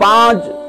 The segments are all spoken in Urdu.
5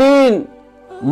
3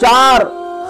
4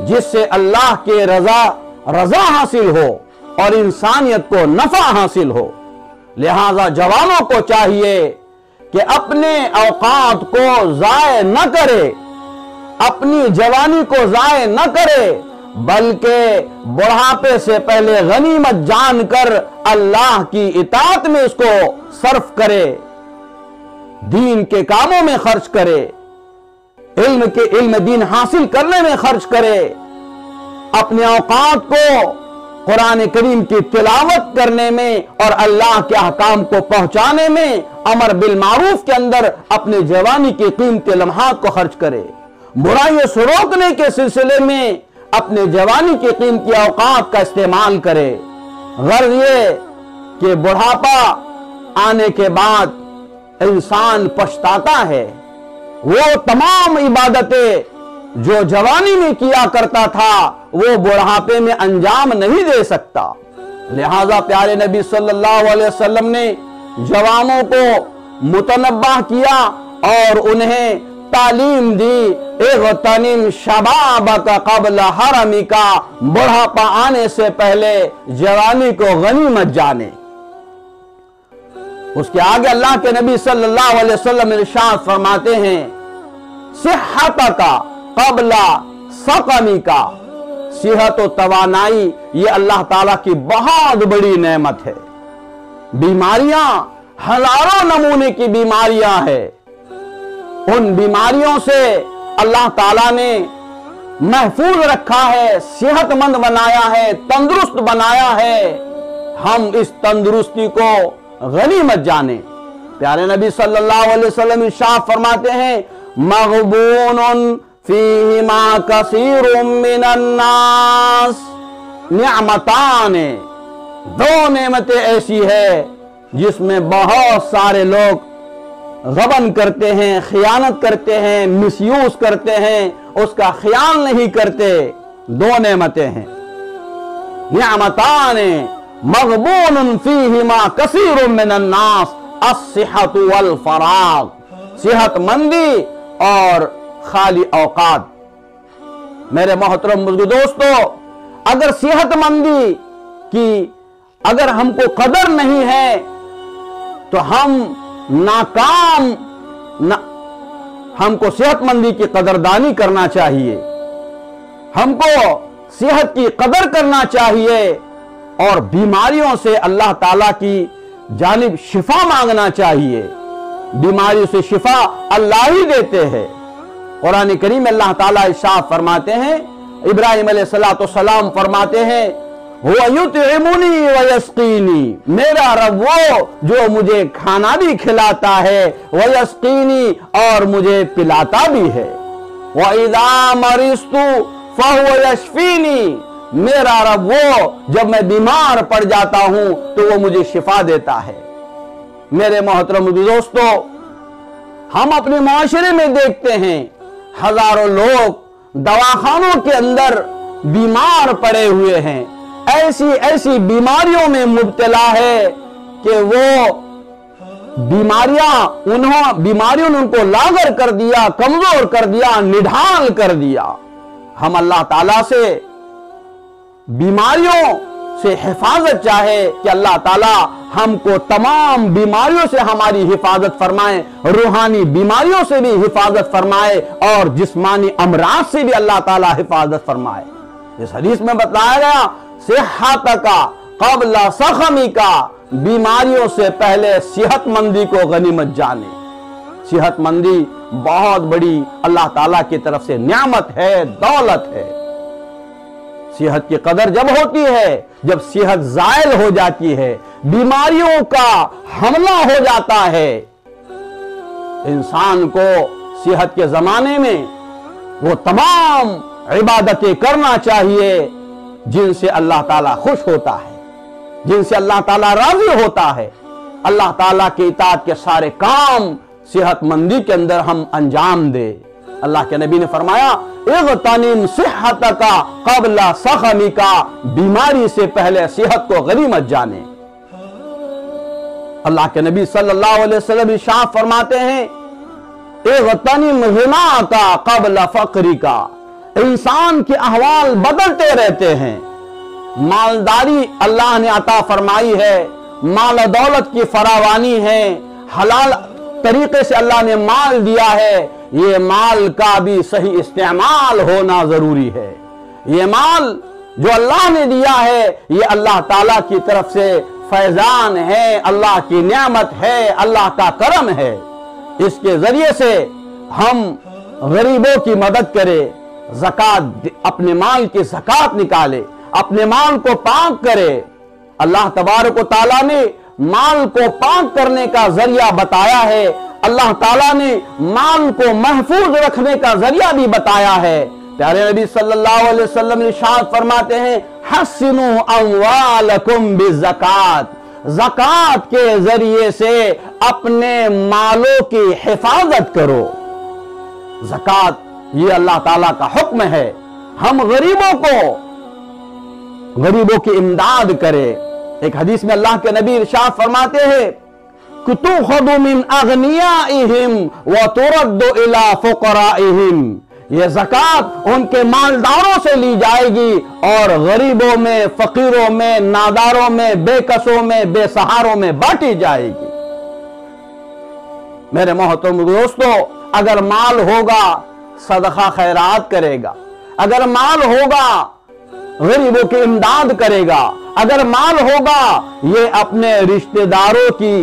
جس سے اللہ کے رضا حاصل ہو اور انسانیت کو نفع حاصل ہو۔ لہذا جوانوں کو چاہیے کہ اپنے اوقات کو ضائع نہ کرے، اپنی جوانی کو ضائع نہ کرے، بلکہ بڑھاپے سے پہلے غنیمت جان کر اللہ کی اطاعت میں اس کو صرف کرے، دین کے کاموں میں خرچ کرے، علم دین حاصل کرنے میں خرچ کرے، اپنے اوقات کو قرآن کریم کی تلاوت کرنے میں اور اللہ کے احکام کو پہنچانے میں، امر بالمعروف کے اندر اپنے جوانی کے قیمتی لمحات کو خرچ کرے، برائیوں سے روکنے کے سلسلے میں اپنے جوانی کے قیمتی اوقات کا استعمال کرے۔ غرض یہ کہ بڑھاپا آنے کے بعد انسان پچھتاتا ہے، وہ تمام عبادتیں جو جوانی میں کیا کرتا تھا وہ بڑھاپے میں انجام نہیں دے سکتا۔ لہذا پیارے نبی صلی اللہ علیہ وسلم نے جوانوں کو متنبہ کیا اور انہیں تعلیم دی، اغتنم شبابک قبل حرمک، بڑھاپا آنے سے پہلے جوانی کو غنیمت جانے۔ اس کے آگے اللہ کے نبی صلی اللہ علیہ وسلم ارشاد فرماتے ہیں، صحتک قبل سقمک، صحت و توانائی یہ اللہ تعالیٰ کی بہت بڑی نعمت ہے۔ بیماریاں ہزاروں نمونے کی بیماریاں ہیں، ان بیماریوں سے اللہ تعالیٰ نے محفوظ رکھا ہے، صحت مند بنایا ہے، تندرست بنایا ہے۔ ہم اس تندرستی کو غنیمت جانے۔ پیارے نبی صلی اللہ علیہ وسلم ارشاد فرماتے ہیں، مغبون فیہما کثیر من الناس، نعمتان، دو نعمتیں ایسی ہے جس میں بہت سارے لوگ غبن کرتے ہیں، خیانت کرتے ہیں، مس یوز کرتے ہیں، اس کا خیال نہیں کرتے۔ دو نعمتیں ہیں، نعمتان مغبون فیہما کثیر من الناس، الصحت والفراغ، صحت مندی اور خالی اوقات۔ میرے محترم بزرگ دوستو، اگر صحت مندی کی اگر ہم کو قدر نہیں ہے تو ہم ناکام، ہم کو صحت مندی کی قدردانی کرنا چاہیے، ہم کو صحت کی قدر کرنا چاہیے اور بیماریوں سے اللہ تعالیٰ کی جانب شفا مانگنا چاہیے۔ بیماریوں سے شفا اللہ ہی دیتے ہیں۔ قرآن کریم میں اللہ تعالیٰ ارشاد فرماتے ہیں، ابراہیم علیہ السلام فرماتے ہیں، هو یطعمنی ویسقینی، میرا رب وہ جو مجھے کھانا بھی کھلاتا ہے، ویسقینی اور مجھے پلاتا بھی ہے، وَإِذَا مَرِضْتُ فَهُوَ يَشْفِينِی، میرا رب وہ جب میں بیمار پڑ جاتا ہوں تو وہ مجھے شفا دیتا ہے۔ میرے محترم دوستو، ہم اپنے معاشرے میں دیکھتے ہیں ہزاروں لوگ دواخانوں کے اندر بیمار پڑے ہوئے ہیں، ایسی بیماریوں میں مبتلا ہے کہ وہ بیماریوں نے ان کو لاغر کر دیا، کمزور کر دیا، نڈھال کر دیا۔ ہم اللہ تعالیٰ سے بیماریوں سے حفاظت چاہے کہ اللہ تعالیٰ ہم کو تمام بیماریوں سے ہماری حفاظت فرمائے، روحانی بیماریوں سے بھی حفاظت فرمائے اور جسمانی امراض سے بھی اللہ تعالیٰ حفاظت فرمائے۔ اس حدیث میں بتایا گیا، صحتک قبل سقمک، بیماریوں سے پہلے صحت مندی کو غنیمت جانے۔ صحت مندی بہت بڑی اللہ تعالیٰ کی طرف سے نعمت ہے، دولت ہے۔ صحت کی قدر جب ہوتی ہے جب صحت زائل ہو جاتی ہے، بیماریوں کا حملہ ہو جاتا ہے۔ انسان کو صحت کے زمانے میں وہ تمام عبادتیں کرنا چاہیے جن سے اللہ تعالیٰ خوش ہوتا ہے، جن سے اللہ تعالیٰ راضی ہوتا ہے۔ اللہ تعالیٰ کی اطاعت کے سارے کام صحت مندی کے اندر ہم انجام دے۔ اللہ کے نبی نے فرمایا، اغتنم صحتک قبل سقمک، بیماری سے پہلے صحت کو غنیمت جانے۔ اللہ کے نبی صلی اللہ علیہ وسلم ارشاد فرماتے ہیں، اغتنم غناک قبل فقرک، انسان کے احوال بدلتے رہتے ہیں۔ مالداری اللہ نے عطا فرمائی ہے، مال و دولت کی فراوانی ہے، حلال طریقے سے اللہ نے مال دیا ہے، یہ مال کا بھی صحیح استعمال ہونا ضروری ہے۔ یہ مال جو اللہ نے دیا ہے یہ اللہ تعالیٰ کی طرف سے فیضان ہے، اللہ کی نعمت ہے، اللہ کا کرم ہے۔ اس کے ذریعے سے ہم غریبوں کی مدد کرے، زکوٰۃ، اپنے مال کی زکوٰۃ نکالے، اپنے مال کو پاک کرے۔ اللہ تبارک و تعالیٰ نے مال کو پاک کرنے کا ذریعہ بتایا ہے، اللہ تعالیٰ نے مال کو محفوظ رکھنے کا ذریعہ بھی بتایا ہے۔ پیارے نبی صلی اللہ علیہ وسلم ارشاد فرماتے ہیں حسنوا اموالکم بالزکوٰۃ، زکوٰۃ کے ذریعے سے اپنے مالوں کی حفاظت کرو۔ زکوٰۃ یہ اللہ تعالیٰ کا حکم ہے، ہم غریبوں کی امداد کرے۔ ایک حدیث میں اللہ کے نبی ارشاد فرماتے ہیں کہ تؤخذ من اغنیائہم وترد الی فقرائہم، یہ زکوٰۃ ان کے مالداروں سے لی جائے گی اور غریبوں میں، فقیروں میں، ناداروں میں، بے کسوں میں، بے سہاروں میں بانٹی جائے گی۔ میرے محترم دوستو، اگر مال ہوگا صدقہ خیرات کرے گا، اگر مال ہوگا غریبوں کی امداد کرے گا، اگر مال ہوگا یہ اپنے رشتہ داروں کی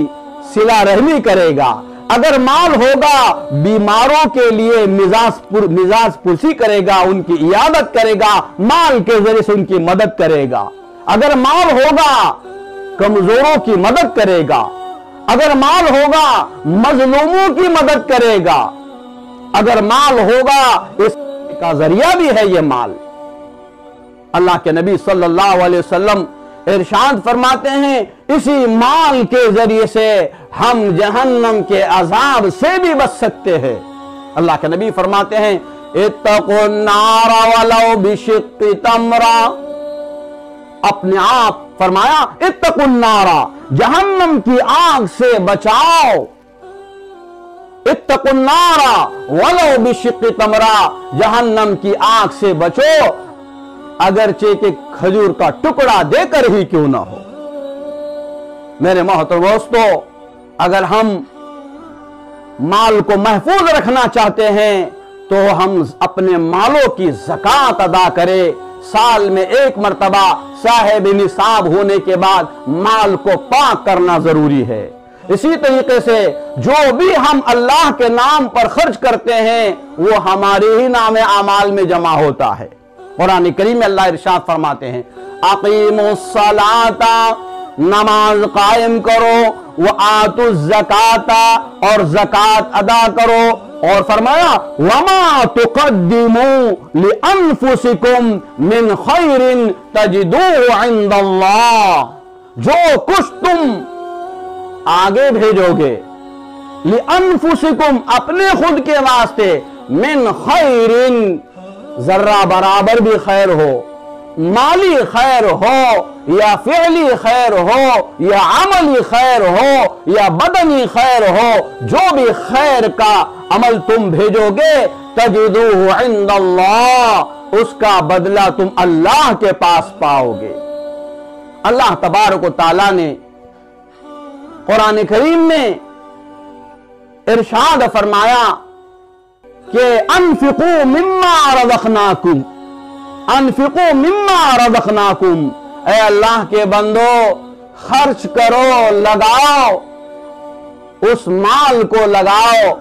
صلہ رحمی کرے گا، اگر مال ہوگا بیماروں کے لیے مزاج پرسی کرے گا، ان کی عیادت کرے گا، مال کے ذریعے سے ان کی مدد کرے گا، اگر مال ہوگا کمزوروں کی مدد کرے گا، اگر مال ہوگا مظلوموں کی مدد کرے گا، اگر مال ہوگا اس کا ذریعہ بھی ہے یہ مال۔ اللہ کے نبی صلی اللہ علیہ وسلم ارشاد فرماتے ہیں اسی مال کے ذریعے سے ہم جہنم کے عذاب سے بھی بچ سکتے ہیں۔ اللہ کے نبی فرماتے ہیں اتقوا النار ولو بشق تمرہ، اپنے آپ فرمایا اتقوا النار، جہنم کی آگ سے بچاؤ۔ اتقوا النار ولو بشق تمرہ، جہنم کی آگ سے بچو اگرچہ کہ کھجور کا ٹکڑا دے کر ہی کیوں نہ ہو۔ میرے محترم دوستو، اگر ہم مال کو محفوظ رکھنا چاہتے ہیں تو ہم اپنے مالوں کی زکوٰۃ ادا کریں۔ سال میں ایک مرتبہ صاحب نصاب ہونے کے بعد مال کو پاک کرنا ضروری ہے۔ اسی طریقے سے جو بھی ہم اللہ کے نام پر خرچ کرتے ہیں وہ ہمارے ہی نام اعمال میں جمع ہوتا ہے۔ قرآن کریم میں اللہ ارشاد فرماتے ہیں اقیموا الصلاۃ، نماز قائم کرو، وآتوا الزکاۃ، اور زکوٰۃ ادا کرو، اور فرمایا وما تقدموا لانفسکم من خیر تجدوه عند اللہ، جو کچھ تم آگے بھیجو گے لانفسکم، اپنے خود کے واسطے، من خیر، ذرہ برابر بھی خیر ہو، مالی خیر ہو یا فعلی خیر ہو یا عملی خیر ہو یا بدنی خیر ہو، جو بھی خیر کا عمل تم بھیجو گے تجدوه عند اللہ، اس کا بدلہ تم اللہ کے پاس پاؤ گے۔ اللہ تبارک و تعالیٰ نے قرآن کریم میں ارشاد فرمایا کہ انفقوا مما رزقناکم، انفقوا مما رزقناکم، اے اللہ کے بندو خرچ کرو، لگاؤ، اس مال کو لگاؤ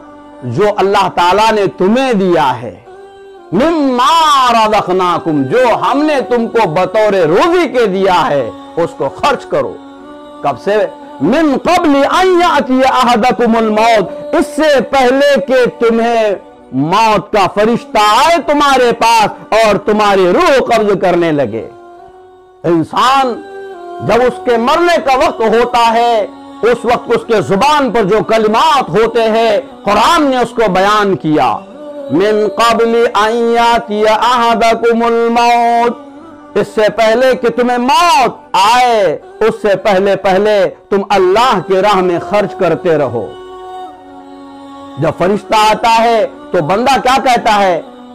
جو اللہ تعالیٰ نے تمہیں دیا ہے، مما رزقناکم، جو ہم نے تم کو بطور روزی کے دیا ہے اس کو خرچ کرو۔ کب سے؟ من قبل ان یأتی احدکم الموت، اس سے پہلے کہ تمہیں موت کا فرشتہ آئے تمہارے پاس اور تمہاری روح قبض کرنے لگے۔ انسان جب اس کے مرنے کا وقت ہوتا ہے اس وقت اس کے زبان پر جو کلمات ہوتے ہیں قرآن نے اس کو بیان کیا، من قبل ان یاتی احدکم الموت، اس سے پہلے کہ تمہیں موت آئے اس سے پہلے تم اللہ کی راہ میں خرچ کرتے رہو۔ جب فرشتہ آتا ہے تو بندہ کیا کہتا ہے؟